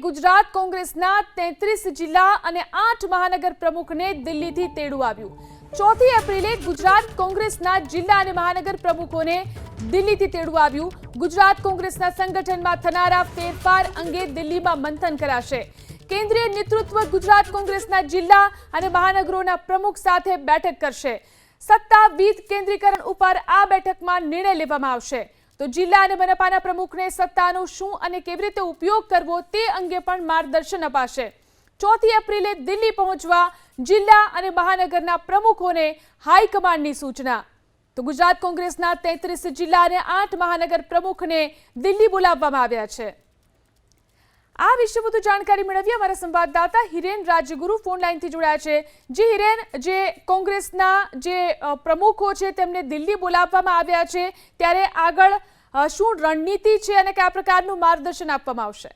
ગુજરાત કોંગ્રેસના 33 જિલ્લા અને 8 મહાનગર પ્રમુખને દિલ્હીથી તેડું આવ્યું। 4 એપ્રિલે ગુજરાત કોંગ્રેસના જિલ્લા અને મહાનગર પ્રમુખોને દિલ્હીથી તેડું આવ્યું। ગુજરાત કોંગ્રેસના સંગઠનમાં થનારા ફેરફાર અંગે દિલ્હીમાં મંથન કરાશે। કેન્દ્રીય નેતૃત્વ ગુજરાત કોંગ્રેસના જિલ્લા અને મહાનગરોના પ્રમુખ સાથે બેઠક કરશે। સત્તા વિકેન્દ્રીકરણ ઉપર આ બેઠકમાં નિર્ણય લેવામાં આવશે। તો જિલ્લા અને મનપાના પ્રમુખને સત્તાનો શું અને કેવી રીતે ઉપયોગ કરવો તે અંગે પણ માર્ગદર્શન અપાશે। 4 એપ્રિલે દિલ્હી પહોંચવા જિલ્લા અને મહાનગરના પ્રમુખોને હાઈકમાન્ડની સૂચના। તો ગુજરાત કોંગ્રેસના 33 જિલ્લા અને 8 મહાનગર પ્રમુખને દિલ્હી બોલાવવામાં આવ્યા છે। આ વિશે વધુ જાણકારી મેળવીએ અમારા સંવાદદાતા હિરેન રાજગુરુ ફોન લાઈનથી જોડાયા છે। જી હિરેન, જે કોંગ્રેસના જે પ્રમુખો છે તેમને દિલ્હી બોલાવવામાં આવ્યા છે, ત્યારે આગળ શું રણનીતિ છે અને કયા પ્રકારનું માર્ગદર્શન આપવામાં આવશે?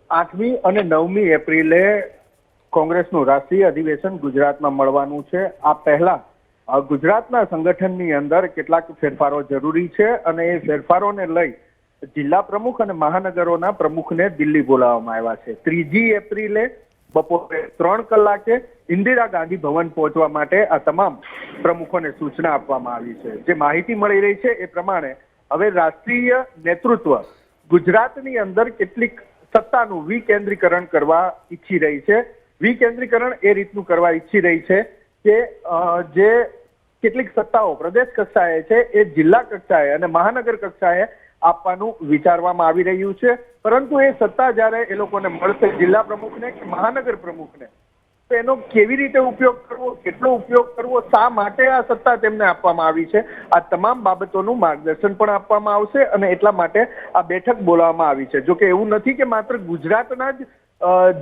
8મી અને 9મી એપ્રિલે કોંગ્રેસનું રાષ્ટ્રીય અધિવેશન ગુજરાતમાં મળવાનું છે। આ પહેલા ગુજરાતના સંગઠનની અંદર કેટલાક ફેરફારો જરૂરી છે અને એ ફેરફારોને લઈ જિલ્લા પ્રમુખ અને મહાનગરોના પ્રમુખને દિલ્હી બોલાવવામાં આવ્યા છે। 3જી એપ્રિલે બપોરે 3 કલાકે ઇન્દિરા ગાંધી ભવન પહોંચવા માટે આ તમામ પ્રમુખોને સૂચના આપવામાં આવી છે। જે માહિતી મળી રહી છે એ પ્રમાણે હવે રાષ્ટ્રીય નેતૃત્વ ગુજરાતની અંદર કેટલીક સત્તાનું વિકેન્દ્રીકરણ કરવા ઈચ્છી રહી છે। વિકેન્દ્રીકરણ એ રીતનું કરવા ઈચ્છી રહી છે કે જે કેટલીક સત્તાઓ પ્રદેશ કક્ષાએ છે એ જિલ્લા કક્ષાએ અને મહાનગર કક્ષાએ આપવાનું વિચારવામાં આવી રહ્યું છે। પરંતુ એ સત્તા જ્યારે એ લોકોને મળશે, જિલ્લા પ્રમુખને કે મહાનગર પ્રમુખને, તો એનો કેવી રીતે ઉપયોગ કરવો, કેટલો ઉપયોગ કરવો, શા માટે આ સત્તા તેમને આપવામાં આવી છે, આ તમામ બાબતોનું માર્ગદર્શન પણ આપવામાં આવશે અને એટલા માટે આ બેઠક બોલાવવામાં આવી છે। જોકે એવું નથી કે માત્ર ગુજરાતના જ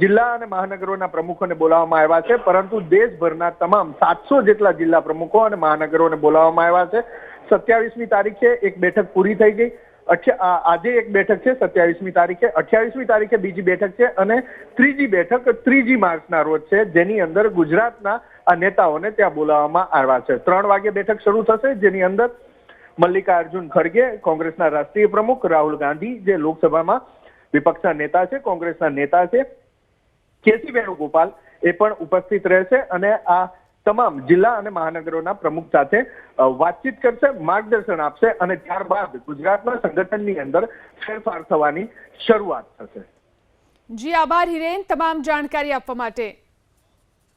જિલ્લા અને મહાનગરોના પ્રમુખોને બોલાવવામાં આવ્યા છે, પરંતુ દેશભરના તમામ 700 જેટલા જિલ્લા પ્રમુખો અને મહાનગરોને બોલાવવામાં આવ્યા છે। 27મી તારીખે એક બેઠક પૂરી થઈ ગઈ। આજે એક બેઠક છે 27મી તારીખે, 28મી તારીખે બીજી બેઠક છે અને ત્રીજી બેઠક 3જી માર્ચના રોજ છે, જેની અંદર ગુજરાતના આ નેતાઓને ત્યાં બોલાવવામાં આવ્યા છે। 3 વાગે બેઠક શરૂ થશે, જેની અંદર મલ્લિકાર્જુન ખડગે, કોંગ્રેસના રાષ્ટ્રીય પ્રમુખ, રાહુલ ગાંધી જે લોકસભામાં વિપક્ષના નેતા છે, કોંગ્રેસના નેતા છે, કેસી વેણુગોપાલ એ પણ ઉપસ્થિત રહેશે અને આ તમામ જિલ્લા અને મહાનગરોના પ્રમુખ સાથે વાતચીત કરશે, માર્ગદર્શન આપશે અને ત્યારબાદ ગુજરાતના સંગઠનની અંદર ફેરફાર થવાની શરૂઆત થશે। જી આભાર હિરેન, તમામ જાણકારી આપવા માટે।